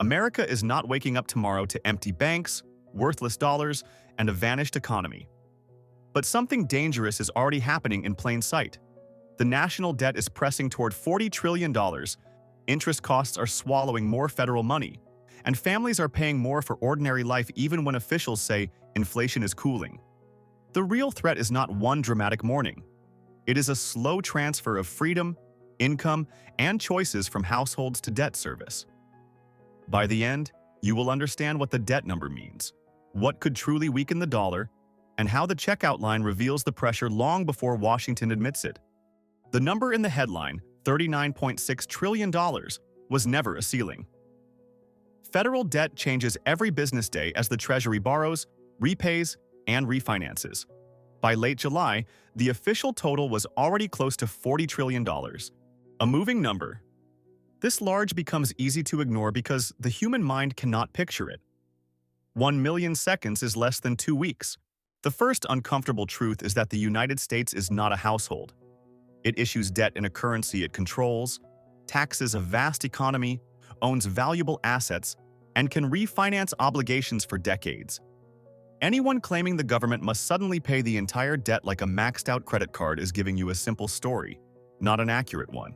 America is not waking up tomorrow to empty banks, worthless dollars, and a vanished economy. But something dangerous is already happening in plain sight. The national debt is pressing toward $40 trillion, interest costs are swallowing more federal money, and families are paying more for ordinary life even when officials say inflation is cooling. The real threat is not one dramatic morning. It is a slow transfer of freedom, income, and choices from households to debt service. By the end, you will understand what the debt number means, what could truly weaken the dollar, and how the checkout line reveals the pressure long before Washington admits it. The number in the headline, $39.6 trillion, was never a ceiling. Federal debt changes every business day as the Treasury borrows, repays, and refinances. By late July, the official total was already close to $40 trillion, a moving number. This large becomes easy to ignore because the human mind cannot picture it. 1 million seconds is less than 2 weeks. The first uncomfortable truth is that the United States is not a household. It issues debt in a currency it controls, taxes a vast economy, owns valuable assets, and can refinance obligations for decades. Anyone claiming the government must suddenly pay the entire debt like a maxed-out credit card is giving you a simple story, not an accurate one.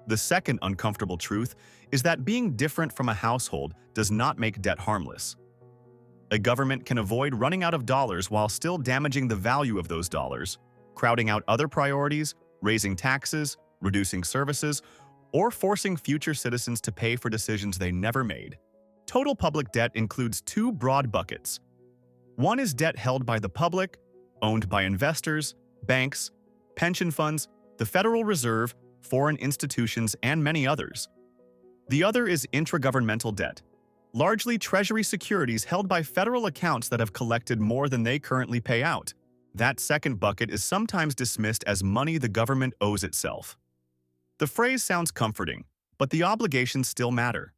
The second uncomfortable truth is that being different from a household does not make debt harmless. A government can avoid running out of dollars while still damaging the value of those dollars, crowding out other priorities, raising taxes, reducing services, or forcing future citizens to pay for decisions they never made. Total public debt includes two broad buckets. One is debt held by the public, owned by investors, banks, pension funds, the Federal Reserve, foreign institutions, and many others. The other is intragovernmental debt, largely Treasury securities held by federal accounts that have collected more than they currently pay out. That second bucket is sometimes dismissed as money the government owes itself. The phrase sounds comforting, but the obligations still matter.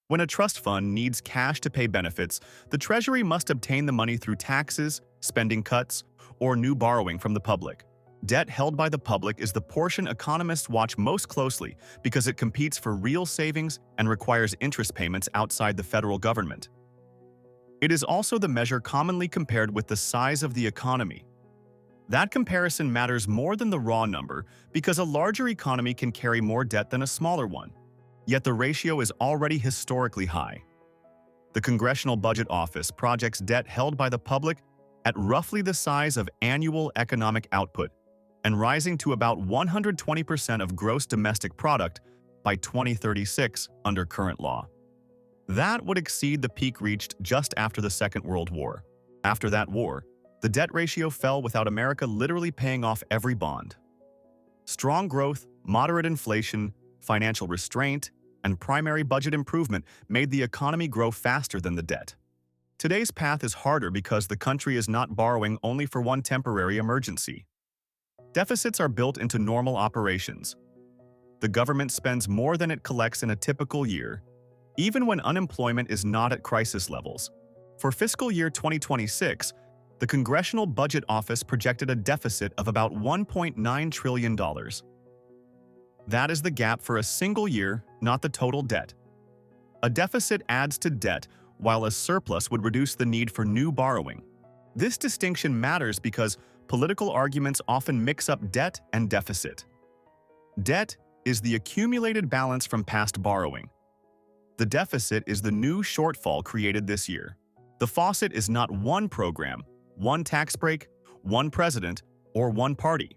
When a trust fund needs cash to pay benefits, the Treasury must obtain the money through taxes, spending cuts, or new borrowing from the public. Debt held by the public is the portion economists watch most closely because it competes for real savings and requires interest payments outside the federal government. It is also the measure commonly compared with the size of the economy. That comparison matters more than the raw number because a larger economy can carry more debt than a smaller one. Yet the ratio is already historically high. The Congressional Budget Office projects debt held by the public at roughly the size of annual economic output and rising to about 120% of gross domestic product by 2036 under current law. That would exceed the peak reached just after the Second World War. After that war, the debt ratio fell without America literally paying off every bond. Strong growth, moderate inflation, financial restraint, and primary budget improvement made the economy grow faster than the debt. Today's path is harder because the country is not borrowing only for one temporary emergency. Deficits are built into normal operations. The government spends more than it collects in a typical year, even when unemployment is not at crisis levels. For fiscal year 2026, the Congressional Budget Office projected a deficit of about $1.9 trillion. That is the gap for a single year, not the total debt. A deficit adds to debt, while a surplus would reduce the need for new borrowing. This distinction matters because political arguments often mix up debt and deficit. Debt is the accumulated balance from past borrowing. The deficit is the new shortfall created this year. The faucet is not one program, one tax break, one president, or one party.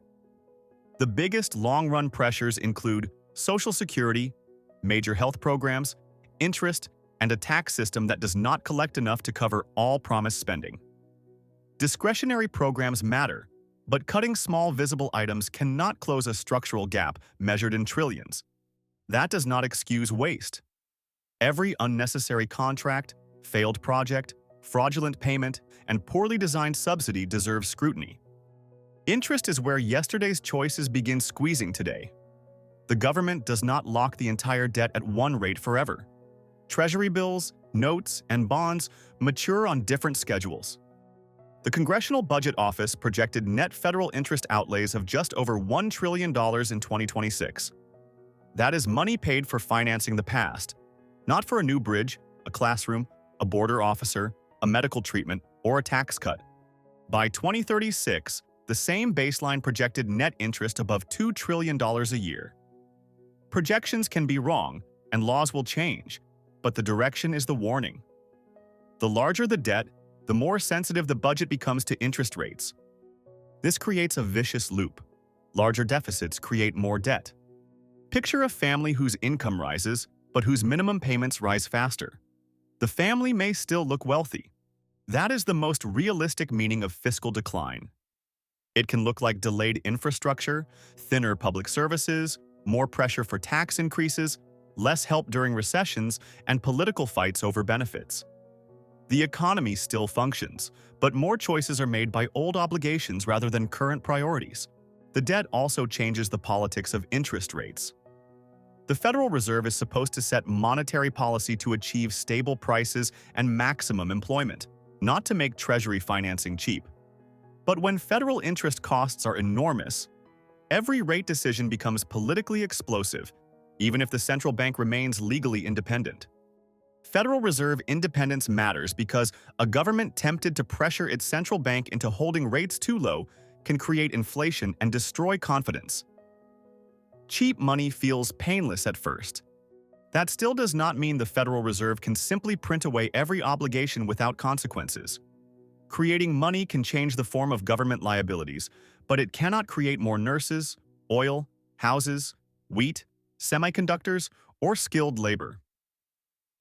The biggest long-run pressures include Social Security, major health programs, interest, and a tax system that does not collect enough to cover all promised spending. Discretionary programs matter, but cutting small visible items cannot close a structural gap measured in trillions. That does not excuse waste. Every unnecessary contract, failed project, fraudulent payment, and poorly designed subsidy deserves scrutiny. Interest is where yesterday's choices begin squeezing today. The government does not lock the entire debt at one rate forever. Treasury bills, notes, and bonds mature on different schedules. The Congressional Budget Office projected net federal interest outlays of just over $1 trillion in 2026. That is money paid for financing the past, Not for a new bridge, a classroom, a border officer, a medical treatment, or a tax cut. By 2036, the same baseline projected net interest above $2 trillion a year. Projections can be wrong, and laws will change, but the direction is the warning. The larger the debt, the more sensitive the budget becomes to interest rates. This creates a vicious loop. Larger deficits create more debt. Picture a family whose income rises, but whose minimum payments rise faster. The family may still look wealthy. That is the most realistic meaning of fiscal decline. It can look like delayed infrastructure, thinner public services, more pressure for tax increases, less help during recessions, and political fights over benefits. The economy still functions, but more choices are made by old obligations rather than current priorities. The debt also changes the politics of interest rates. The Federal Reserve is supposed to set monetary policy to achieve stable prices and maximum employment, not to make Treasury financing cheap. But when federal interest costs are enormous, every rate decision becomes politically explosive, even if the central bank remains legally independent. Federal Reserve independence matters because a government tempted to pressure its central bank into holding rates too low can create inflation and destroy confidence. Cheap money feels painless at first. That still does not mean the Federal Reserve can simply print away every obligation without consequences. Creating money can change the form of government liabilities, but it cannot create more nurses, oil, houses, wheat, semiconductors, or skilled labor.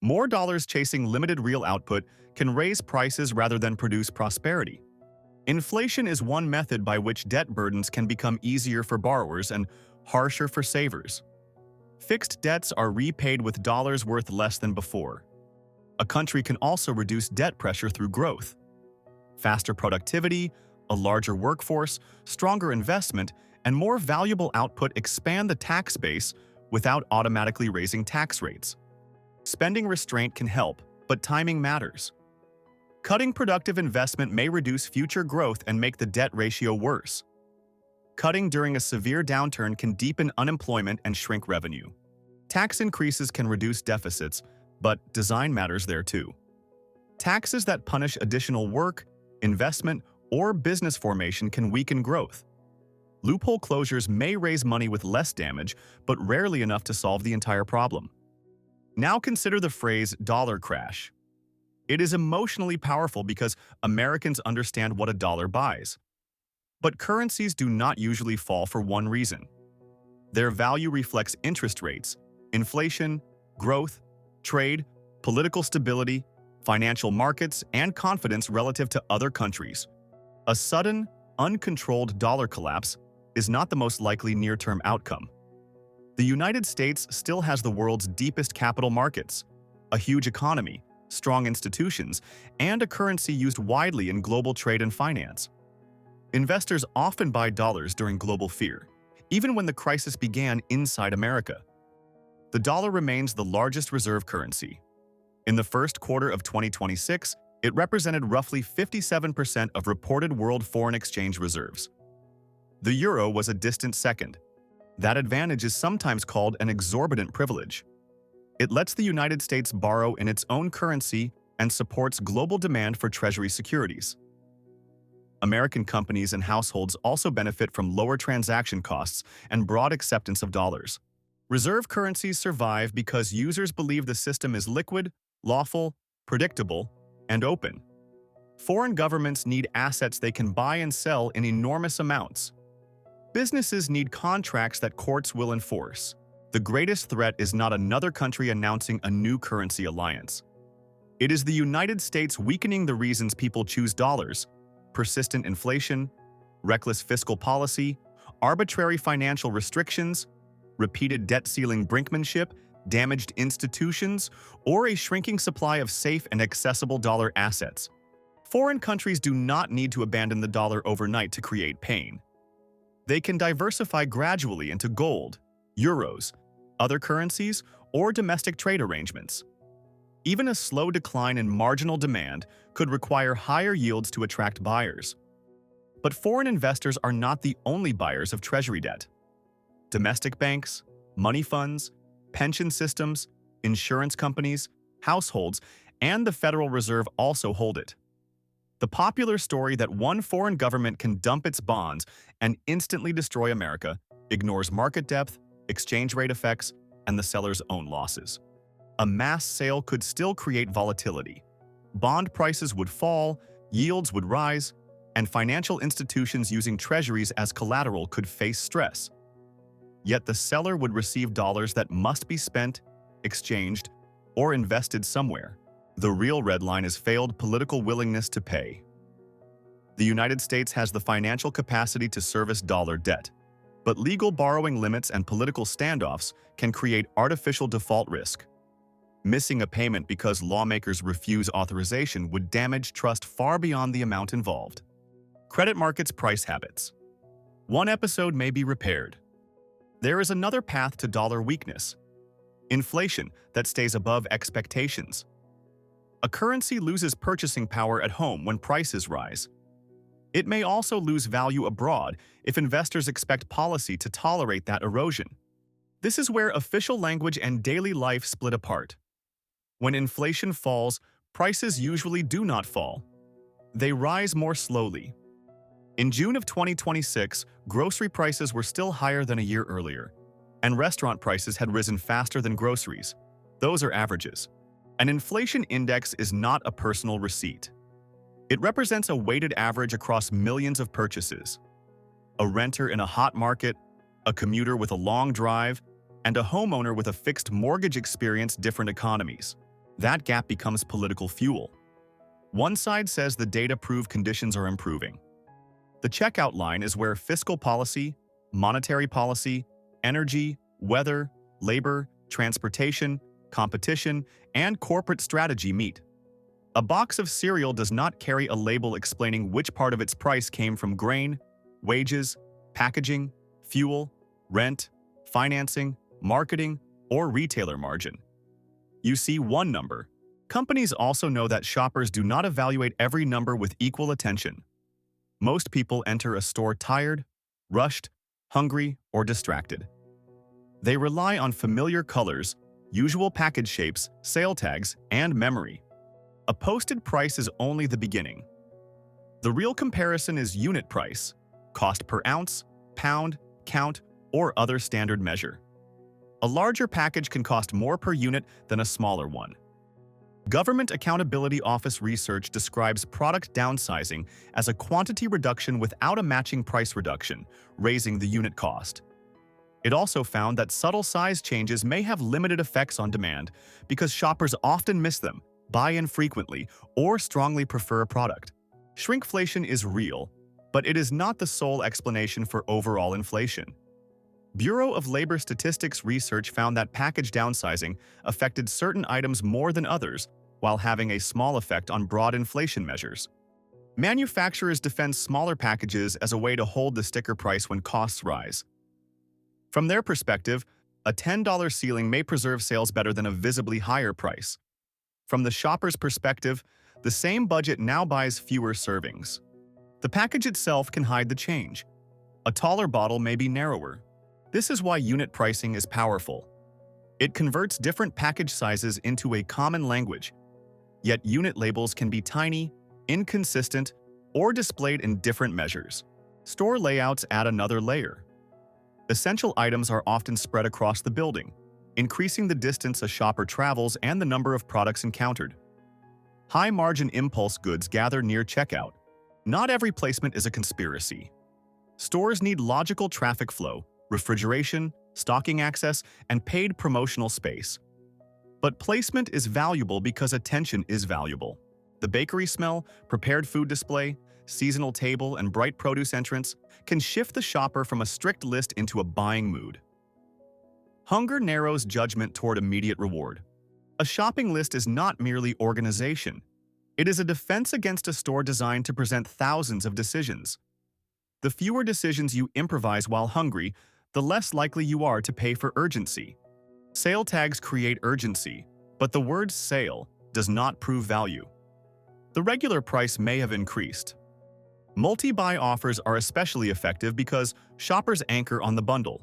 More dollars chasing limited real output can raise prices rather than produce prosperity. Inflation is one method by which debt burdens can become easier for borrowers and harsher for savers. Fixed debts are repaid with dollars worth less than before. A country can also reduce debt pressure through growth. Faster productivity, a larger workforce, stronger investment, and more valuable output expand the tax base without automatically raising tax rates. Spending restraint can help, but timing matters. Cutting productive investment may reduce future growth and make the debt ratio worse. Cutting during a severe downturn can deepen unemployment and shrink revenue. Tax increases can reduce deficits, but design matters there too. Taxes that punish additional work, investment, or business formation can weaken growth. Loophole closures may raise money with less damage, but rarely enough to solve the entire problem. Now consider the phrase dollar crash. It is emotionally powerful because Americans understand what a dollar buys. But currencies do not usually fall for one reason. Their value reflects interest rates, inflation, growth, trade, political stability, financial markets, and confidence relative to other countries. A sudden, uncontrolled dollar collapse is not the most likely near-term outcome. The United States still has the world's deepest capital markets, a huge economy, strong institutions, and a currency used widely in global trade and finance. Investors often buy dollars during global fear, even when the crisis began inside America. The dollar remains the largest reserve currency. In the first quarter of 2026, it represented roughly 57% of reported world foreign exchange reserves. The euro was a distant second. That advantage is sometimes called an exorbitant privilege. It lets the United States borrow in its own currency and supports global demand for Treasury securities. American companies and households also benefit from lower transaction costs and broad acceptance of dollars. Reserve currencies survive because users believe the system is liquid, lawful, predictable, and open. Foreign governments need assets they can buy and sell in enormous amounts. Businesses need contracts that courts will enforce. The greatest threat is not another country announcing a new currency alliance. It is the United States weakening the reasons people choose dollars: persistent inflation, reckless fiscal policy, arbitrary financial restrictions, repeated debt ceiling brinkmanship, damaged institutions, or a shrinking supply of safe and accessible dollar assets. Foreign countries do not need to abandon the dollar overnight to create pain. They can diversify gradually into gold, euros, other currencies, or domestic trade arrangements. Even a slow decline in marginal demand could require higher yields to attract buyers. But foreign investors are not the only buyers of treasury debt. Domestic banks, money funds, pension systems, insurance companies, households, and the Federal Reserve also hold it. The popular story that one foreign government can dump its bonds and instantly destroy America ignores market depth, exchange rate effects, and the seller's own losses. A mass sale could still create volatility. Bond prices would fall, yields would rise, and financial institutions using treasuries as collateral could face stress. Yet the seller would receive dollars that must be spent, exchanged, or invested somewhere. The real red line is failed political willingness to pay. The United States has the financial capacity to service dollar debt, but legal borrowing limits and political standoffs can create artificial default risk. Missing a payment because lawmakers refuse authorization would damage trust far beyond the amount involved. Credit markets' price habits. One episode may be repaired. There is another path to dollar weakness: inflation that stays above expectations. A currency loses purchasing power at home when prices rise. It may also lose value abroad if investors expect policy to tolerate that erosion. This is where official language and daily life split apart. When inflation falls, prices usually do not fall. They rise more slowly. In June of 2026, grocery prices were still higher than a year earlier, and restaurant prices had risen faster than groceries. Those are averages. An inflation index is not a personal receipt. It represents a weighted average across millions of purchases. A renter in a hot market, a commuter with a long drive, and a homeowner with a fixed mortgage experience different economies. That gap becomes political fuel. One side says the data prove conditions are improving. The checkout line is where fiscal policy, monetary policy, energy, weather, labor, transportation, competition, and corporate strategy meet. A box of cereal does not carry a label explaining which part of its price came from grain, wages, packaging, fuel, rent, financing, marketing, or retailer margin. You see one number. Companies also know that shoppers do not evaluate every number with equal attention. Most people enter a store tired, rushed, hungry, or distracted. They rely on familiar colors, usual package shapes, sale tags, and memory. A posted price is only the beginning. The real comparison is unit price, cost per ounce, pound, count, or other standard measure. A larger package can cost more per unit than a smaller one. Government Accountability Office research describes product downsizing as a quantity reduction without a matching price reduction, raising the unit cost. It also found that subtle size changes may have limited effects on demand because shoppers often miss them, buy infrequently, or strongly prefer a product. Shrinkflation is real, but it is not the sole explanation for overall inflation. Bureau of Labor Statistics research found that package downsizing affected certain items more than others, while having a small effect on broad inflation measures. Manufacturers defend smaller packages as a way to hold the sticker price when costs rise. From their perspective, a $10 ceiling may preserve sales better than a visibly higher price. From the shopper's perspective, the same budget now buys fewer servings. The package itself can hide the change. A taller bottle may be narrower. This is why unit pricing is powerful. It converts different package sizes into a common language. Yet unit labels can be tiny, inconsistent, or displayed in different measures. Store layouts add another layer. Essential items are often spread across the building, increasing the distance a shopper travels and the number of products encountered. High-margin impulse goods gather near checkout. Not every placement is a conspiracy. Stores need logical traffic flow, refrigeration, stocking access, and paid promotional space. But placement is valuable because attention is valuable. The bakery smell, prepared food display, seasonal table, and bright produce entrance can shift the shopper from a strict list into a buying mood. Hunger narrows judgment toward immediate reward. A shopping list is not merely organization. It is a defense against a store designed to present thousands of decisions. The fewer decisions you improvise while hungry, the less likely you are to pay for urgency. Sale tags create urgency, but the word sale does not prove value. The regular price may have increased. Multi-buy offers are especially effective because shoppers anchor on the bundle.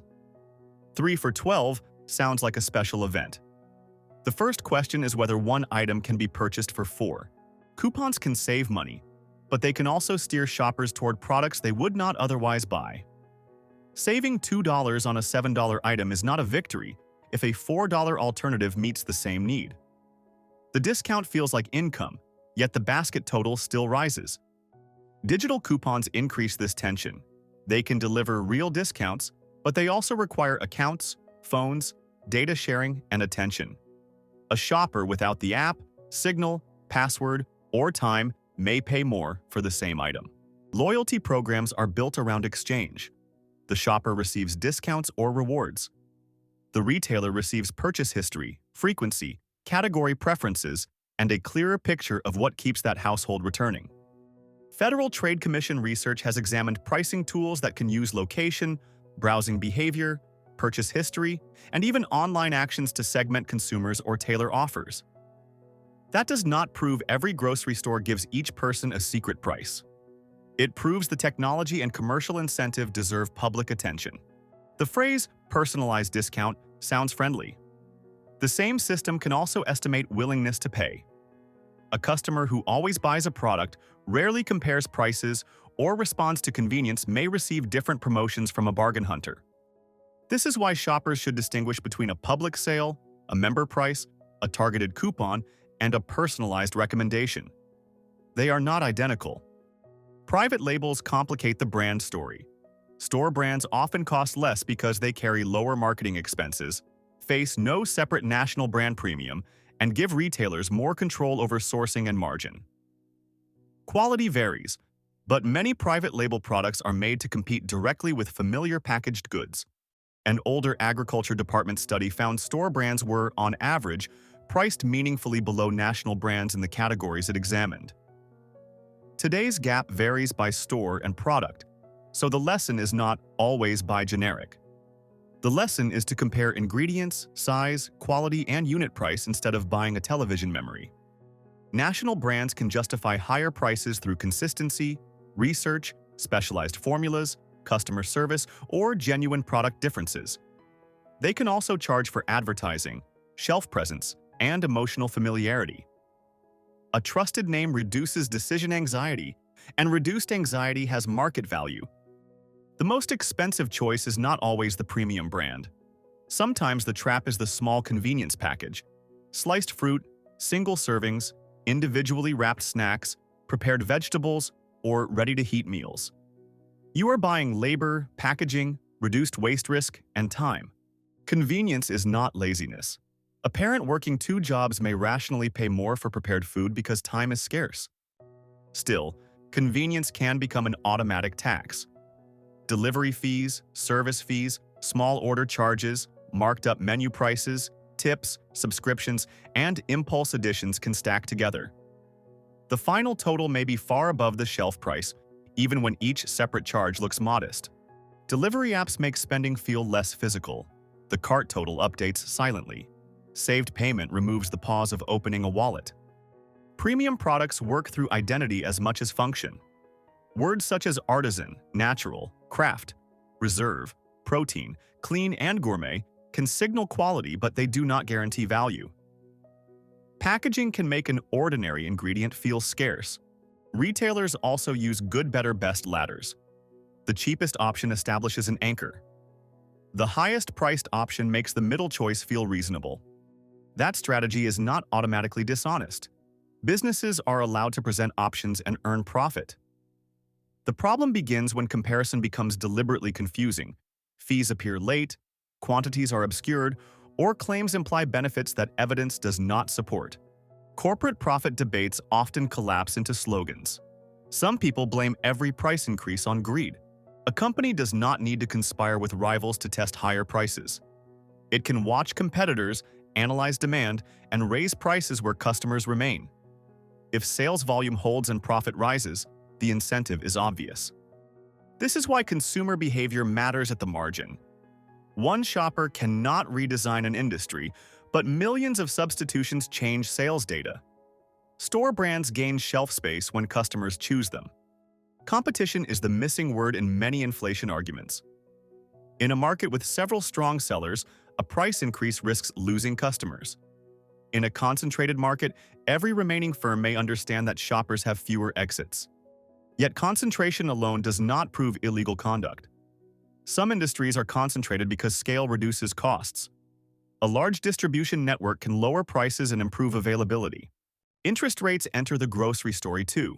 3 for $12 sounds like a special event. The first question is whether one item can be purchased for four. Coupons can save money, but they can also steer shoppers toward products they would not otherwise buy. Saving $2 on a $7 item is not a victory if a $4 alternative meets the same need. The discount feels like income, yet the basket total still rises. Digital coupons increase this tension. They can deliver real discounts, but they also require accounts, phones, data sharing, and attention. A shopper without the app, signal, password, or time may pay more for the same item. Loyalty programs are built around exchange. The shopper receives discounts or rewards. The retailer receives purchase history, frequency, category preferences, and a clearer picture of what keeps that household returning. Federal Trade Commission research has examined pricing tools that can use location, browsing behavior, purchase history, and even online actions to segment consumers or tailor offers. That does not prove every grocery store gives each person a secret price. It proves the technology and commercial incentive deserve public attention. The phrase personalized discount sounds friendly. The same system can also estimate willingness to pay. A customer who always buys a product, rarely compares prices, or responds to convenience may receive different promotions from a bargain hunter. This is why shoppers should distinguish between a public sale, a member price, a targeted coupon, and a personalized recommendation. They are not identical. Private labels complicate the brand story. Store brands often cost less because they carry lower marketing expenses, face no separate national brand premium, and give retailers more control over sourcing and margin. Quality varies, but many private label products are made to compete directly with familiar packaged goods. An older agriculture department study found store brands were, on average, priced meaningfully below national brands in the categories it examined. Today's gap varies by store and product, so the lesson is not always buy generic. The lesson is to compare ingredients, size, quality, and unit price instead of buying a television memory. National brands can justify higher prices through consistency, research, specialized formulas, customer service, or genuine product differences. They can also charge for advertising, shelf presence, and emotional familiarity. A trusted name reduces decision anxiety, and reduced anxiety has market value. The most expensive choice is not always the premium brand. Sometimes the trap is the small convenience package: sliced fruit, single servings, individually wrapped snacks, prepared vegetables, or ready-to-heat meals. You are buying labor, packaging, reduced waste risk, and time. Convenience is not laziness. A parent working 2 jobs may rationally pay more for prepared food because time is scarce. Still, convenience can become an automatic tax. Delivery fees, service fees, small order charges, marked up menu prices, tips, subscriptions, and impulse additions can stack together. The final total may be far above the shelf price, even when each separate charge looks modest. Delivery apps make spending feel less physical. The cart total updates silently. Saved payment removes the pause of opening a wallet. Premium products work through identity as much as function. Words such as artisan, natural, craft, reserve, protein, clean, and gourmet can signal quality, but they do not guarantee value. Packaging can make an ordinary ingredient feel scarce. Retailers also use good, better, best ladders. The cheapest option establishes an anchor. The highest priced option makes the middle choice feel reasonable. That strategy is not automatically dishonest. Businesses are allowed to present options and earn profit. The problem begins when comparison becomes deliberately confusing. Fees appear late, quantities are obscured, or claims imply benefits that evidence does not support. Corporate profit debates often collapse into slogans. Some people blame every price increase on greed. A company does not need to conspire with rivals to test higher prices. It can watch competitors, analyze demand, and raise prices where customers remain. If sales volume holds and profit rises, the incentive is obvious. This is why consumer behavior matters at the margin. One shopper cannot redesign an industry, but millions of substitutions change sales data. Store brands gain shelf space when customers choose them. Competition is the missing word in many inflation arguments. In a market with several strong sellers, a price increase risks losing customers. In a concentrated market, every remaining firm may understand that shoppers have fewer exits. Yet concentration alone does not prove illegal conduct. Some industries are concentrated because scale reduces costs. A large distribution network can lower prices and improve availability. Interest rates enter the grocery story too.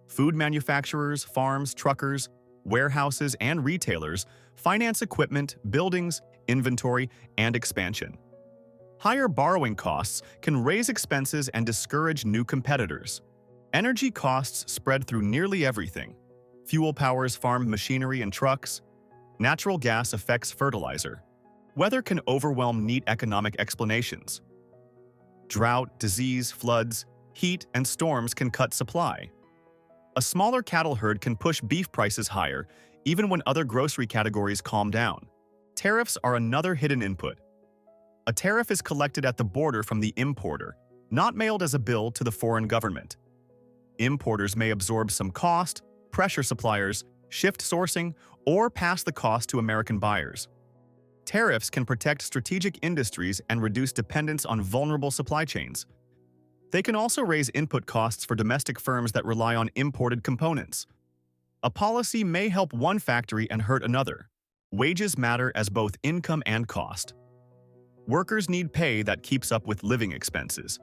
Food manufacturers, farms, truckers, warehouses, and retailers finance equipment, buildings, inventory, and expansion. Higher borrowing costs can raise expenses and discourage new competitors. Energy costs spread through nearly everything. Fuel powers farm machinery and trucks. Natural gas affects fertilizer. Weather can overwhelm neat economic explanations. Drought, disease, floods, heat, and storms can cut supply. A smaller cattle herd can push beef prices higher, even when other grocery categories calm down. Tariffs are another hidden input. A tariff is collected at the border from the importer, not mailed as a bill to the foreign government. Importers may absorb some cost, pressure suppliers, shift sourcing, or pass the cost to American buyers. Tariffs can protect strategic industries and reduce dependence on vulnerable supply chains. They can also raise input costs for domestic firms that rely on imported components. A policy may help one factory and hurt another. Wages matter as both income and cost. Workers need pay that keeps up with living expenses.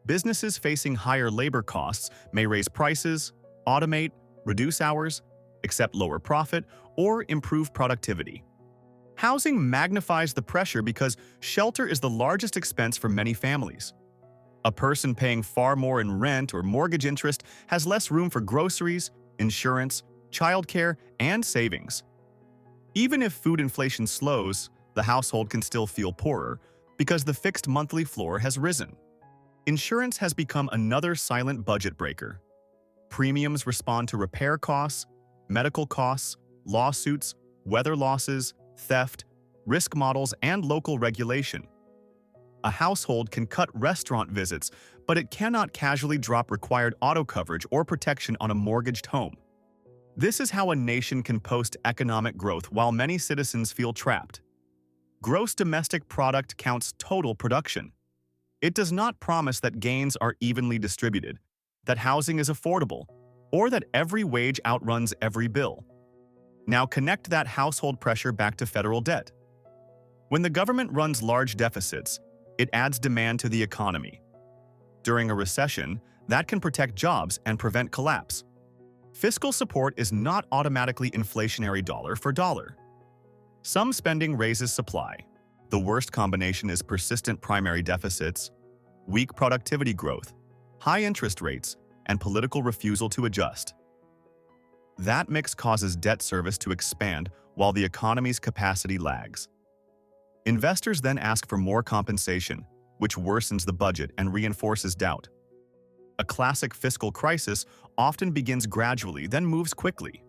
Businesses facing higher labor costs may raise prices, automate, reduce hours, accept lower profit, or improve productivity. Housing magnifies the pressure because shelter is the largest expense for many families. A person paying far more in rent or mortgage interest has less room for groceries, insurance, childcare, and savings. Even if food inflation slows, the household can still feel poorer because the fixed monthly floor has risen. Insurance has become another silent budget breaker. Premiums respond to repair costs, medical costs, lawsuits, weather losses, theft, risk models, and local regulation. A household can cut restaurant visits, but it cannot casually drop required auto coverage or protection on a mortgaged home. This is how a nation can post economic growth while many citizens feel trapped. Gross domestic product counts total production. It does not promise that gains are evenly distributed, that housing is affordable, or that every wage outruns every bill. Now connect that household pressure back to federal debt. When the government runs large deficits, it adds demand to the economy. During a recession, that can protect jobs and prevent collapse. Fiscal support is not automatically inflationary dollar for dollar. Some spending raises supply. The worst combination is persistent primary deficits, weak productivity growth, high interest rates, and political refusal to adjust. That mix causes debt service to expand while the economy's capacity lags. Investors then ask for more compensation, which worsens the budget and reinforces doubt. A classic fiscal crisis often begins gradually, then moves quickly.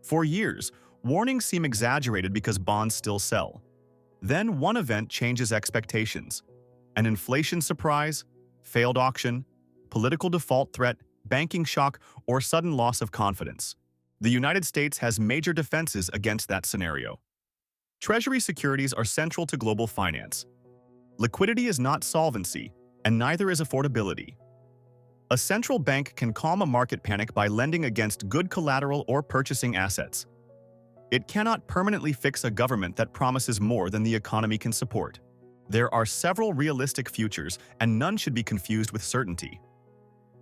For years, warnings seem exaggerated because bonds still sell. Then one event changes expectations. An inflation surprise, failed auction, political default threat, banking shock, or sudden loss of confidence. The United States has major defenses against that scenario. Treasury securities are central to global finance. Liquidity is not solvency, and neither is affordability. A central bank can calm a market panic by lending against good collateral or purchasing assets. It cannot permanently fix a government that promises more than the economy can support. There are several realistic futures, and none should be confused with certainty.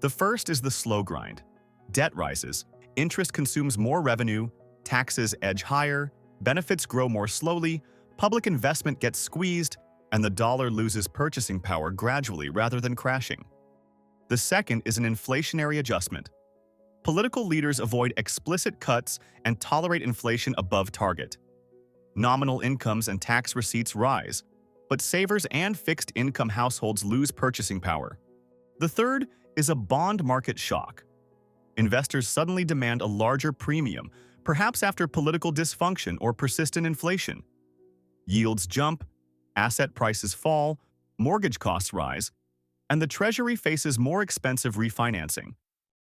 The first is the slow grind. Debt rises, interest consumes more revenue, taxes edge higher, benefits grow more slowly, public investment gets squeezed, and the dollar loses purchasing power gradually rather than crashing. The second is an inflationary adjustment. Political leaders avoid explicit cuts and tolerate inflation above target. Nominal incomes and tax receipts rise, but savers and fixed-income households lose purchasing power. The third is a bond market shock. Investors suddenly demand a larger premium, perhaps after political dysfunction or persistent inflation. Yields jump, asset prices fall, mortgage costs rise, and the Treasury faces more expensive refinancing.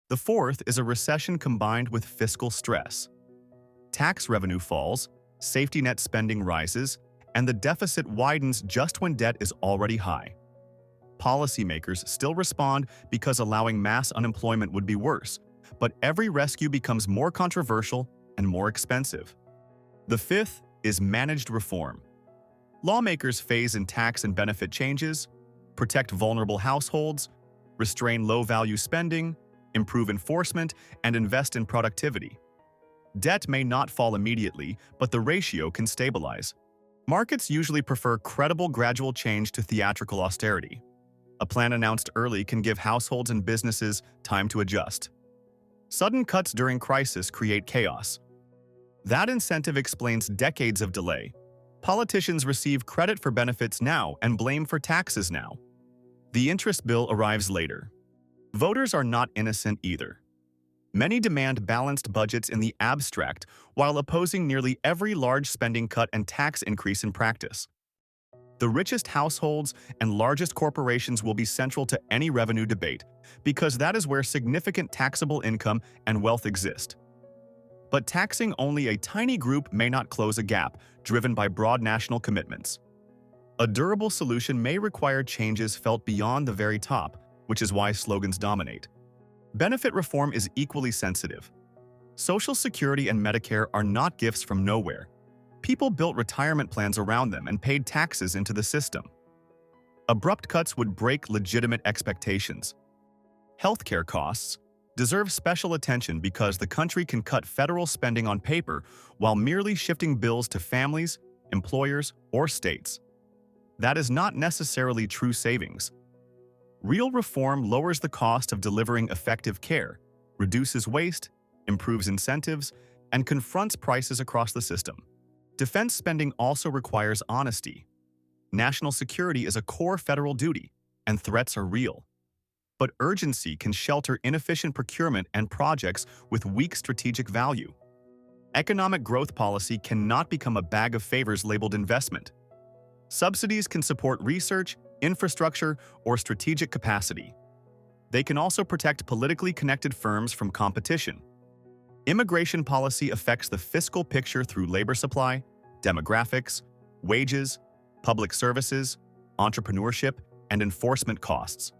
The fourth is a recession combined with fiscal stress. Tax revenue falls, safety net spending rises, and the deficit widens just when debt is already high. Policymakers still respond because allowing mass unemployment would be worse, but every rescue becomes more controversial and more expensive. The fifth is managed reform. Lawmakers phase in tax and benefit changes, protect vulnerable households, restrain low-value spending, improve enforcement, and invest in productivity. Debt may not fall immediately, but the ratio can stabilize. Markets usually prefer credible gradual change to theatrical austerity. A plan announced early can give households and businesses time to adjust. Sudden cuts during crisis create chaos. That incentive explains decades of delay. Politicians receive credit for benefits now and blame for taxes now. The interest bill arrives later. Voters are not innocent either. Many demand balanced budgets in the abstract while opposing nearly every large spending cut and tax increase in practice. The richest households and largest corporations will be central to any revenue debate because that is where significant taxable income and wealth exist. But taxing only a tiny group may not close a gap driven by broad national commitments. A durable solution may require changes felt beyond the very top, which is why slogans dominate. Benefit reform is equally sensitive. Social Security and Medicare are not gifts from nowhere. People built retirement plans around them and paid taxes into the system. Abrupt cuts would break legitimate expectations. Healthcare costs deserve special attention because the country can cut federal spending on paper while merely shifting bills to families, employers, or states. That is not necessarily true savings. Real reform lowers the cost of delivering effective care, reduces waste, improves incentives, and confronts prices across the system. Defense spending also requires honesty. National security is a core federal duty, and threats are real. But urgency can shelter inefficient procurement and projects with weak strategic value. Economic growth policy cannot become a bag of favors labeled investment. Subsidies can support research, infrastructure, or strategic capacity. They can also protect politically connected firms from competition. Immigration policy affects the fiscal picture through labor supply, demographics, wages, public services, entrepreneurship, and enforcement costs.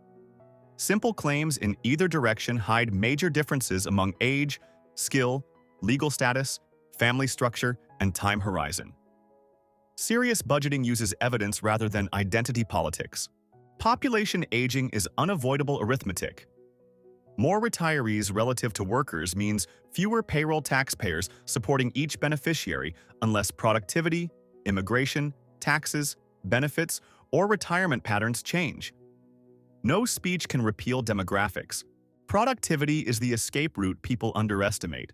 Simple claims in either direction hide major differences among age, skill, legal status, family structure, and time horizon. Serious budgeting uses evidence rather than identity politics. Population aging is unavoidable arithmetic. More retirees relative to workers means fewer payroll taxpayers supporting each beneficiary unless productivity, immigration, taxes, benefits, or retirement patterns change. No speech can repeal demographics. Productivity is the escape route people underestimate.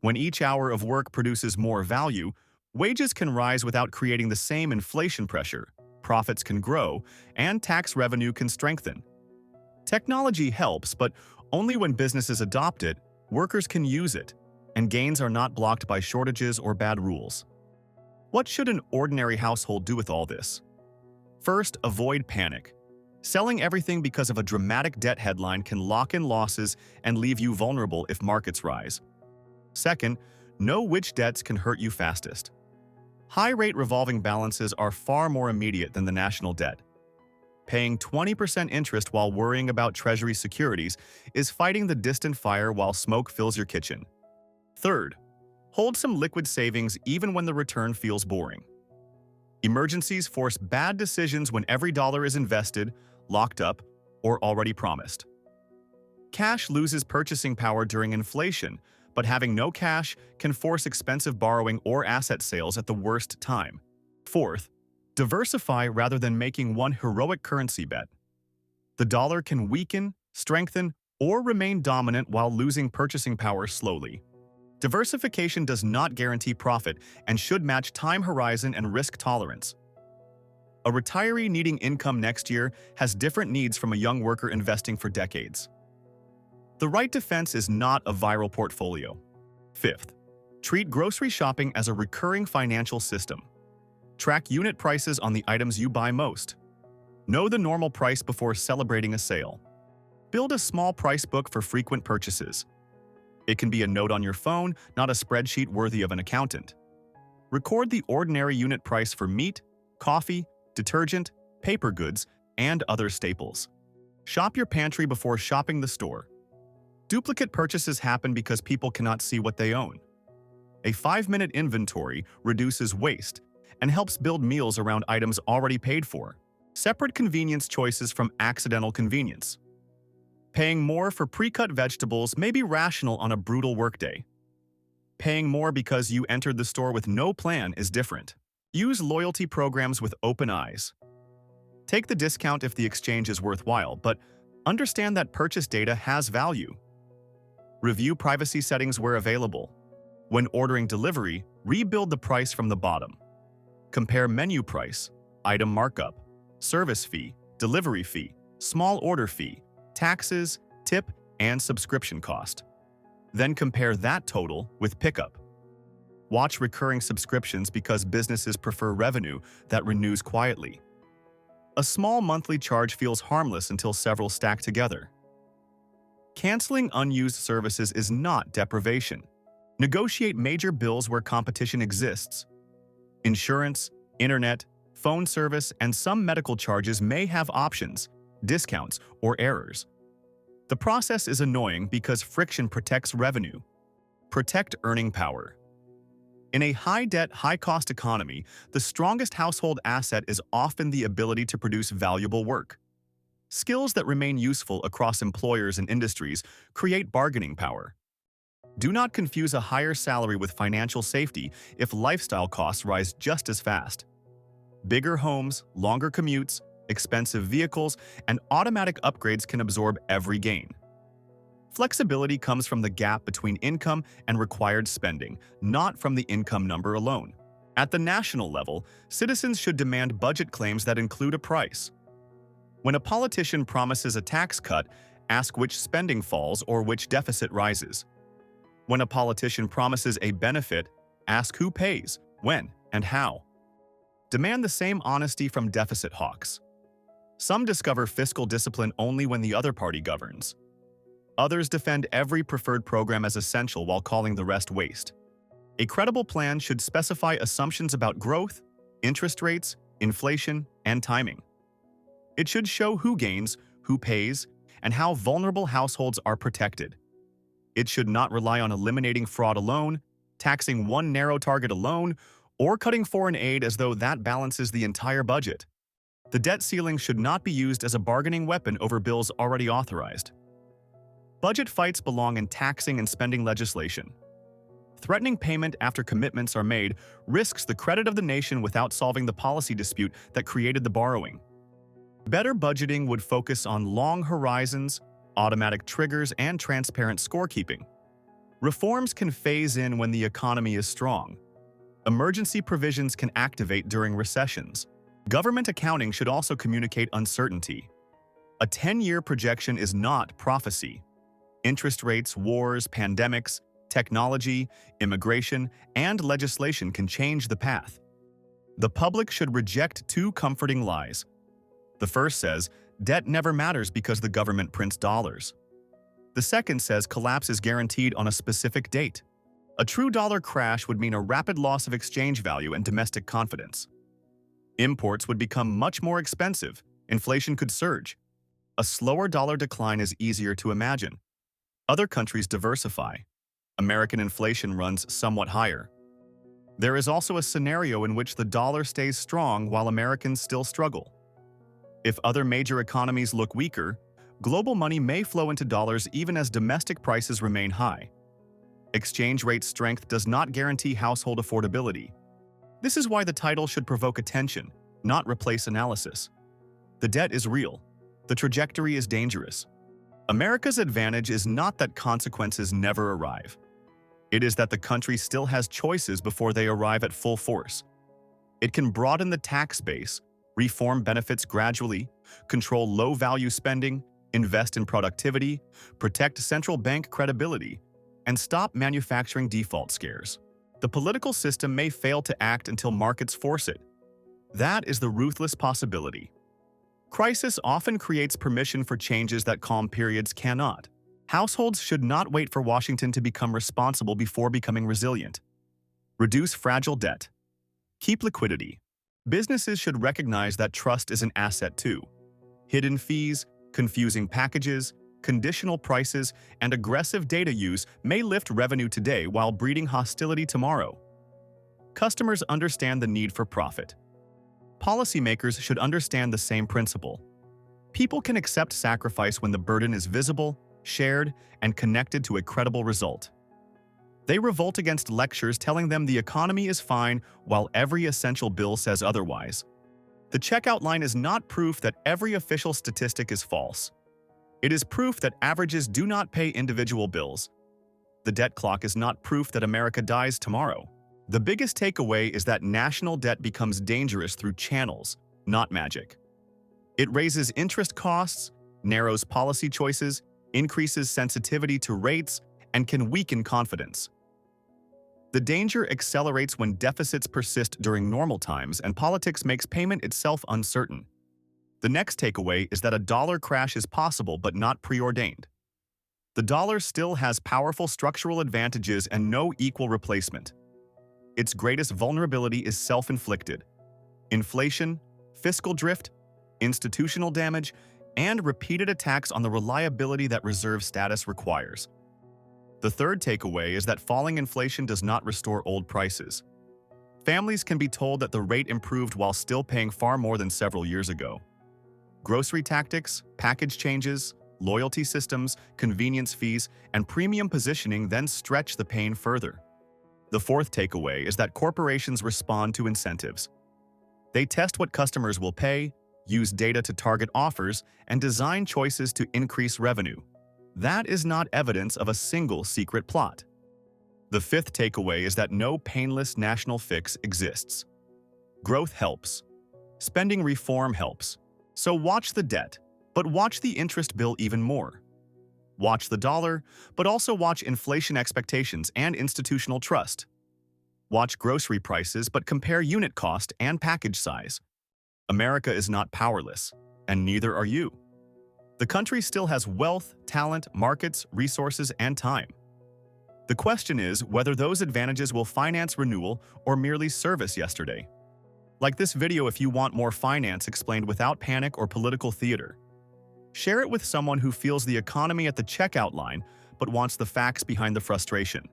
When each hour of work produces more value, wages can rise without creating the same inflation pressure, profits can grow, and tax revenue can strengthen. Technology helps, but only when businesses adopt it, workers can use it, and gains are not blocked by shortages or bad rules. What should an ordinary household do with all this? First, avoid panic. Selling everything because of a dramatic debt headline can lock in losses and leave you vulnerable if markets rise. Second, know which debts can hurt you fastest. High-rate revolving balances are far more immediate than the national debt. Paying 20% interest while worrying about Treasury securities is fighting the distant fire while smoke fills your kitchen. Third, hold some liquid savings even when the return feels boring. Emergencies force bad decisions when every dollar is invested, locked up, or already promised. Cash loses purchasing power during inflation, but having no cash can force expensive borrowing or asset sales at the worst time. Fourth, diversify rather than making one heroic currency bet. The dollar can weaken, strengthen, or remain dominant while losing purchasing power slowly. Diversification does not guarantee profit and should match time horizon and risk tolerance. A retiree needing income next year has different needs from a young worker investing for decades. The right defense is not a viral portfolio. Fifth, treat grocery shopping as a recurring financial system. Track unit prices on the items you buy most. Know the normal price before celebrating a sale. Build a small price book for frequent purchases. It can be a note on your phone, not a spreadsheet worthy of an accountant. Record the ordinary unit price for meat, coffee, detergent, paper goods, and other staples. Shop your pantry before shopping the store. Duplicate purchases happen because people cannot see what they own. A 5-minute inventory reduces waste and helps build meals around items already paid for. Separate convenience choices from accidental convenience. Paying more for pre-cut vegetables may be rational on a brutal workday. Paying more because you entered the store with no plan is different. Use loyalty programs with open eyes. Take the discount if the exchange is worthwhile, but understand that purchase data has value. Review privacy settings where available. When ordering delivery, rebuild the price from the bottom. Compare menu price, item markup, service fee, delivery fee, small order fee, taxes, tip, and subscription cost. Then compare that total with pickup. Watch recurring subscriptions because businesses prefer revenue that renews quietly. A small monthly charge feels harmless until several stack together. Canceling unused services is not deprivation. Negotiate major bills where competition exists. Insurance, internet, phone service, and some medical charges may have options, discounts, or errors. The process is annoying because friction protects revenue. Protect earning power. In a high-debt, high-cost economy, the strongest household asset is often the ability to produce valuable work. Skills that remain useful across employers and industries create bargaining power. Do not confuse a higher salary with financial safety if lifestyle costs rise just as fast. Bigger homes, longer commutes, expensive vehicles, and automatic upgrades can absorb every gain. Flexibility comes from the gap between income and required spending, not from the income number alone. At the national level, citizens should demand budget claims that include a price. When a politician promises a tax cut, ask which spending falls or which deficit rises. When a politician promises a benefit, ask who pays, when, and how. Demand the same honesty from deficit hawks. Some discover fiscal discipline only when the other party governs. Others defend every preferred program as essential while calling the rest waste. A credible plan should specify assumptions about growth, interest rates, inflation, and timing. It should show who gains, who pays, and how vulnerable households are protected. It should not rely on eliminating fraud alone, taxing one narrow target alone, or cutting foreign aid as though that balances the entire budget. The debt ceiling should not be used as a bargaining weapon over bills already authorized. Budget fights belong in taxing and spending legislation. Threatening payment after commitments are made risks the credit of the nation without solving the policy dispute that created the borrowing. Better budgeting would focus on long horizons, automatic triggers, and transparent scorekeeping. Reforms can phase in when the economy is strong. Emergency provisions can activate during recessions. Government accounting should also communicate uncertainty. A 10-year projection is not prophecy. Interest rates, wars, pandemics, technology, immigration, and legislation can change the path. The public should reject two comforting lies. The first says, debt never matters because the government prints dollars. The second says collapse is guaranteed on a specific date. A true dollar crash would mean a rapid loss of exchange value and domestic confidence. Imports would become much more expensive. Inflation could surge. A slower dollar decline is easier to imagine. Other countries diversify. American inflation runs somewhat higher. There is also a scenario in which the dollar stays strong while Americans still struggle. If other major economies look weaker, global money may flow into dollars even as domestic prices remain high. Exchange rate strength does not guarantee household affordability. This is why the title should provoke attention, not replace analysis. The debt is real. The trajectory is dangerous. America's advantage is not that consequences never arrive. It is that the country still has choices before they arrive at full force. It can broaden the tax base, reform benefits gradually, control low-value spending, invest in productivity, protect central bank credibility, and stop manufacturing default scares. The political system may fail to act until markets force it. That is the ruthless possibility. Crisis often creates permission for changes that calm periods cannot. Households should not wait for Washington to become responsible before becoming resilient. Reduce fragile debt. Keep liquidity. Businesses should recognize that trust is an asset too. Hidden fees, confusing packages, conditional prices, and aggressive data use may lift revenue today while breeding hostility tomorrow. Customers understand the need for profit. Policymakers should understand the same principle. People can accept sacrifice when the burden is visible, shared, and connected to a credible result. They revolt against lectures telling them the economy is fine while every essential bill says otherwise. The checkout line is not proof that every official statistic is false. It is proof that averages do not pay individual bills. The debt clock is not proof that America dies tomorrow. The biggest takeaway is that national debt becomes dangerous through channels, not magic. It raises interest costs, narrows policy choices, increases sensitivity to rates, and can weaken confidence. The danger accelerates when deficits persist during normal times and politics makes payment itself uncertain. The next takeaway is that a dollar crash is possible but not preordained. The dollar still has powerful structural advantages and no equal replacement. Its greatest vulnerability is self-inflicted. Inflation, fiscal drift, institutional damage, and repeated attacks on the reliability that reserve status requires. The third takeaway is that falling inflation does not restore old prices. Families can be told that the rate improved while still paying far more than several years ago. Grocery tactics, package changes, loyalty systems, convenience fees, and premium positioning then stretch the pain further. The fourth takeaway is that corporations respond to incentives. They test what customers will pay, use data to target offers, and design choices to increase revenue. That is not evidence of a single secret plot. The fifth takeaway is that no painless national fix exists. Growth helps. Spending reform helps. So watch the debt, but watch the interest bill even more. Watch the dollar, but also watch inflation expectations and institutional trust. Watch grocery prices, but compare unit cost and package size. America is not powerless, and neither are you. The country still has wealth, talent, markets, resources, and time. The question is whether those advantages will finance renewal or merely service yesterday. Like this video if you want more finance explained without panic or political theater. Share it with someone who feels the economy at the checkout line but wants the facts behind the frustration.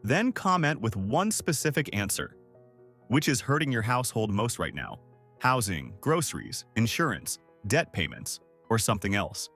Then comment with one specific answer. Which is hurting your household most right now? Housing, groceries, insurance, debt payments, or something else?